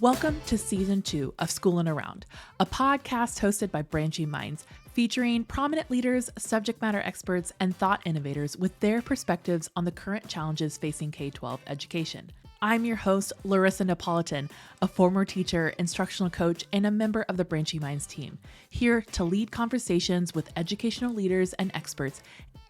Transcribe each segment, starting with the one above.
Welcome to Season 2 of Schoolin' Around, a podcast hosted by Branching Minds, featuring prominent leaders, subject matter experts, and thought innovators with their perspectives on the current challenges facing K-12 education. I'm your host, Larissa Napolitan, a former teacher, instructional coach, and a member of the Branching Minds team, here to lead conversations with educational leaders and experts,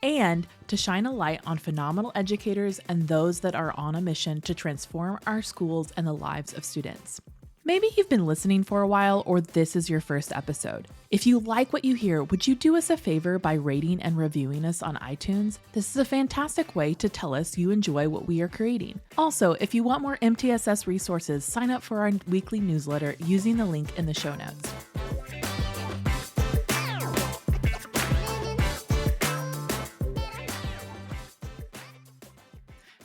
and to shine a light on phenomenal educators and those that are on a mission to transform our schools and the lives of students. Maybe you've been listening for a while, or this is your first episode. If you like what you hear, would you do us a favor by rating and reviewing us on iTunes? This is a fantastic way to tell us you enjoy what we are creating. Also, if you want more MTSS resources, sign up for our weekly newsletter using the link in the show notes.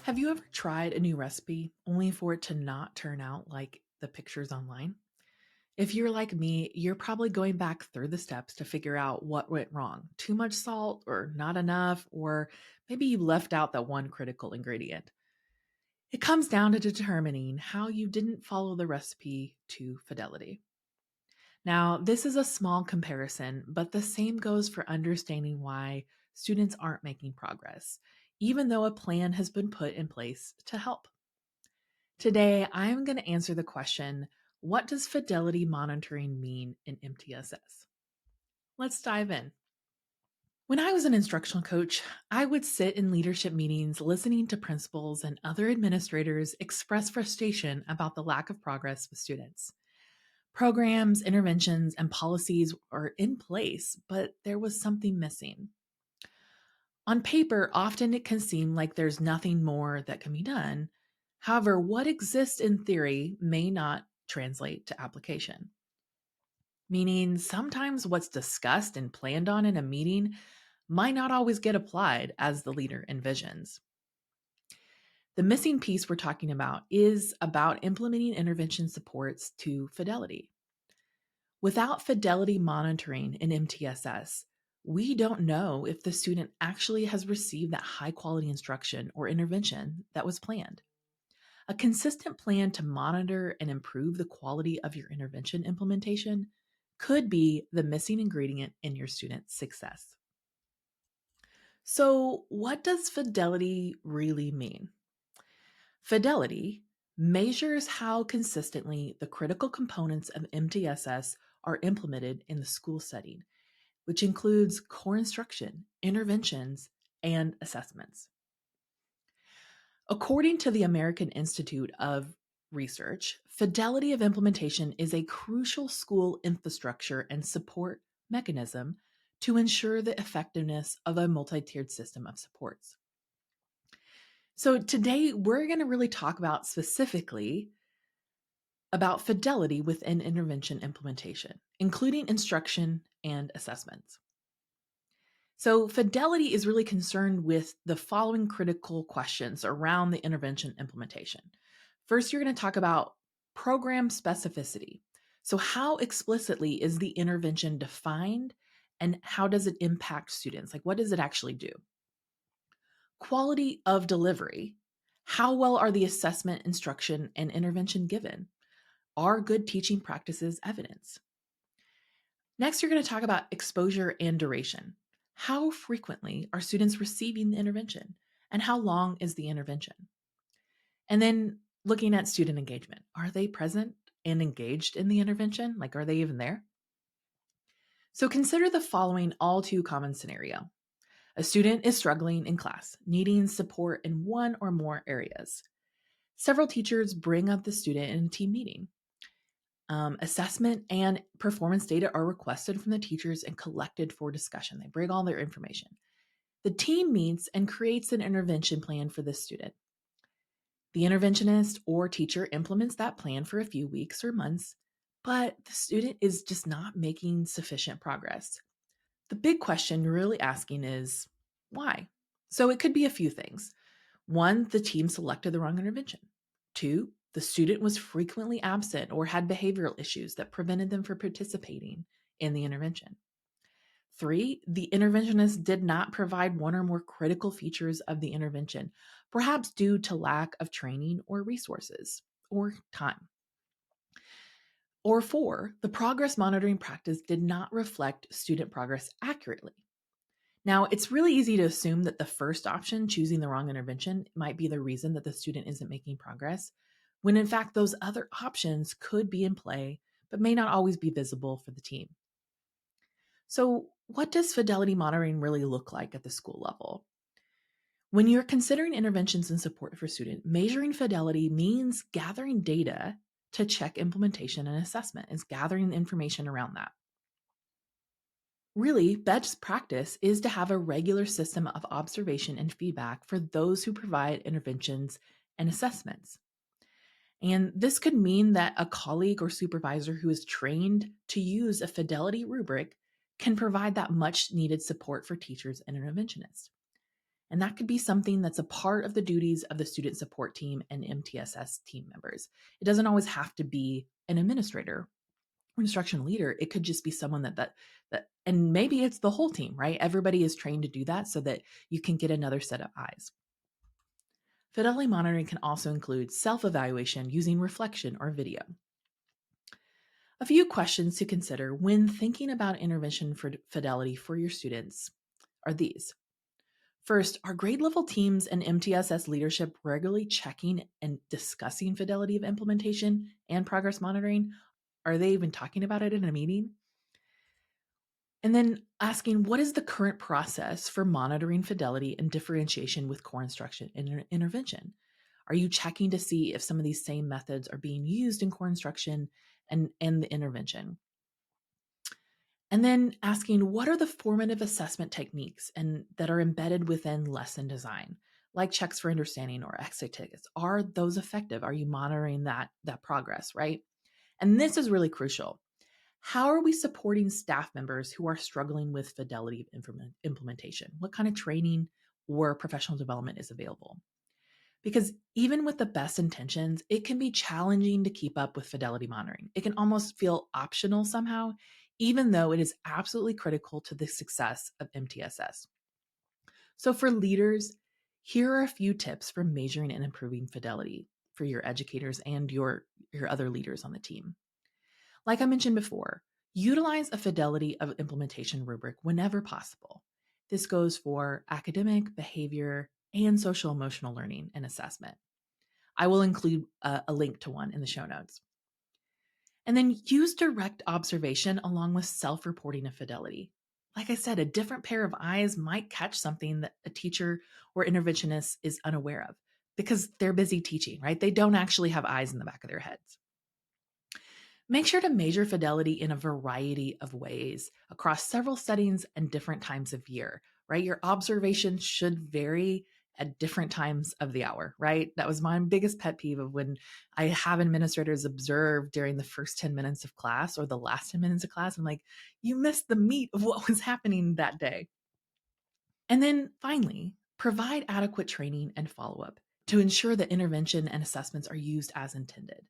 Have you ever tried a new recipe only for it to not turn out like the pictures online? If you're like me, you're probably going back through the steps to figure out what went wrong. Too much salt or not enough, or maybe you left out that one critical ingredient. It comes down to determining how you didn't follow the recipe to fidelity. Now, this is a small comparison, but the same goes for understanding why students aren't making progress, even though a plan has been put in place to help. Today, I'm going to answer the question, what does fidelity monitoring mean in MTSS? Let's dive in. When I was an instructional coach, I would sit in leadership meetings listening to principals and other administrators express frustration about the lack of progress with students. Programs, interventions, and policies are in place, but there was something missing. On paper, often it can seem like there's nothing more that can be done. However, what exists in theory may not translate to application. Meaning, sometimes what's discussed and planned on in a meeting might not always get applied as the leader envisions. The missing piece we're talking about is about implementing intervention supports to fidelity. Without fidelity monitoring in MTSS, we don't know if the student actually has received that high quality instruction or intervention that was planned. A consistent plan to monitor and improve the quality of your intervention implementation could be the missing ingredient in your student's success. So, what does fidelity really mean? Fidelity measures how consistently the critical components of MTSS are implemented in the school setting, which includes core instruction, interventions, and assessments. According to the American Institute of Research, fidelity of implementation is a crucial school infrastructure and support mechanism to ensure the effectiveness of a multi-tiered system of supports. So today we're going to really talk about specifically about fidelity within intervention implementation, including instruction and assessments. So fidelity is really concerned with the following critical questions around the intervention implementation. First, you're going to talk about program specificity. So how explicitly is the intervention defined and how does it impact students? Like, what does it actually do? Quality of delivery. How well are the assessment, instruction, and intervention given? Are good teaching practices evidence? Next, you're going to talk about exposure and duration. How frequently are students receiving the intervention? And how long is the intervention? And then looking at student engagement. Are they present and engaged in the intervention? Like, are they even there? So consider the following all too common scenario. A student is struggling in class, needing support in one or more areas. Several teachers bring up the student in a team meeting. Assessment and performance data are requested from the teachers and collected for discussion. They bring all their information. The team meets and creates an intervention plan for this student. The interventionist or teacher implements that plan for a few weeks or months, but the student is just not making sufficient progress. The big question you're really asking is, why? So it could be a few things. One, the team selected the wrong intervention. Two, the student was frequently absent or had behavioral issues that prevented them from participating in the intervention. Three, the interventionist did not provide one or more critical features of the intervention, perhaps due to lack of training or resources or time. Or 4, the progress monitoring practice did not reflect student progress accurately. Now, it's really easy to assume that the first option, choosing the wrong intervention, might be the reason that the student isn't making progress, when in fact those other options could be in play, but may not always be visible for the team. So, what does fidelity monitoring really look like at the school level? When you're considering interventions and support for students, measuring fidelity means gathering data to check implementation and assessment, is gathering information around that. Really, best practice is to have a regular system of observation and feedback for those who provide interventions and assessments. And this could mean that a colleague or supervisor who is trained to use a fidelity rubric can provide that much needed support for teachers and interventionists. And that could be something that's a part of the duties of the student support team and MTSS team members. It doesn't always have to be an administrator or instructional leader. It could just be someone that and maybe it's the whole team, right? Everybody is trained to do that so that you can get another set of eyes. Fidelity monitoring can also include self-evaluation using reflection or video. A few questions to consider when thinking about intervention for fidelity for your students are these. First, are grade level teams and MTSS leadership regularly checking and discussing fidelity of implementation and progress monitoring? Are they even talking about it in a meeting? And then asking, what is the current process for monitoring fidelity and differentiation with core instruction and intervention? Are you checking to see if some of these same methods are being used in core instruction and the intervention? And then asking, what are the formative assessment techniques and that are embedded within lesson design, like checks for understanding or exit tickets? Are those effective? Are you monitoring that progress, right? And this is really crucial. How are we supporting staff members who are struggling with fidelity of implementation? What kind of training or professional development is available? Because even with the best intentions, it can be challenging to keep up with fidelity monitoring. It can almost feel optional somehow, even though it is absolutely critical to the success of MTSS. So for leaders, here are a few tips for measuring and improving fidelity for your educators and your other leaders on the team. Like I mentioned before, utilize a fidelity of implementation rubric whenever possible. This goes for academic, behavior, and social emotional learning and assessment. I will include a link to one in the show notes. And then use direct observation along with self-reporting of fidelity. Like I said, a different pair of eyes might catch something that a teacher or interventionist is unaware of because they're busy teaching, right? They don't actually have eyes in the back of their heads. Make sure to measure fidelity in a variety of ways across several settings and different times of year, right? Your observations should vary at different times of the hour, right? That was my biggest pet peeve of when I have administrators observe during the first 10 minutes of class or the last 10 minutes of class. I'm like, you missed the meat of what was happening that day. And then finally, provide adequate training and follow-up to ensure that intervention and assessments are used as intended.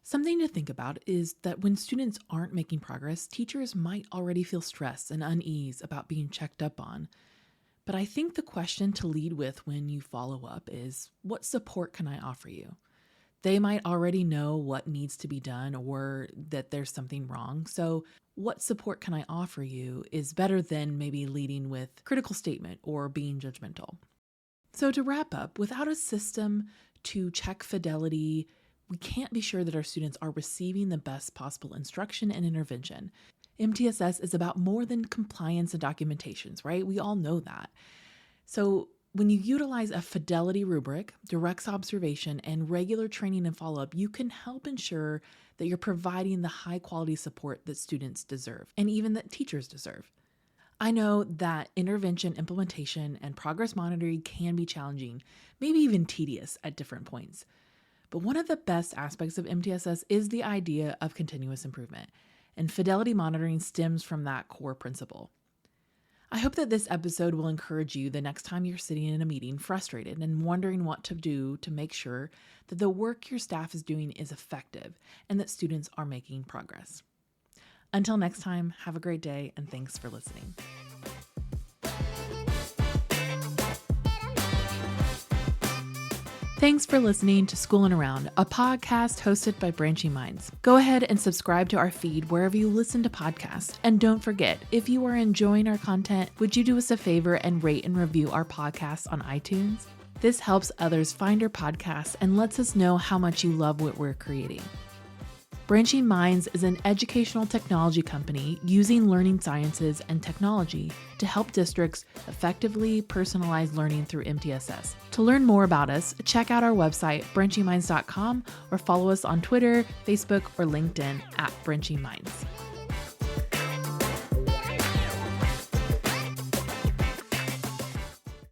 Something to think about is that when students aren't making progress, teachers might already feel stress and unease about being checked up on. But I think the question to lead with when you follow up is, what support can I offer you? They might already know what needs to be done or that there's something wrong. So what support can I offer you is better than maybe leading with critical statement or being judgmental. So to wrap up, without a system to check fidelity, we can't be sure that our students are receiving the best possible instruction and intervention. MTSS is about more than compliance and documentations, right? We all know that. So when you utilize a fidelity rubric, direct observation, and regular training and follow-up, you can help ensure that you're providing the high quality support that students deserve and even that teachers deserve. I know that intervention, implementation, and progress monitoring can be challenging, maybe even tedious at different points. But one of the best aspects of MTSS is the idea of continuous improvement, and fidelity monitoring stems from that core principle. I hope that this episode will encourage you the next time you're sitting in a meeting frustrated and wondering what to do to make sure that the work your staff is doing is effective and that students are making progress. Until next time, have a great day and thanks for listening. Thanks for listening to Schoolin' Around, a podcast hosted by Branching Minds. Go ahead and subscribe to our feed wherever you listen to podcasts. And don't forget, if you are enjoying our content, would you do us a favor and rate and review our podcast on iTunes? This helps others find our podcast and lets us know how much you love what we're creating. Branching Minds is an educational technology company using learning sciences and technology to help districts effectively personalize learning through MTSS. To learn more about us, check out our website, branchingminds.com, or follow us on Twitter, Facebook, or LinkedIn at Branching Minds.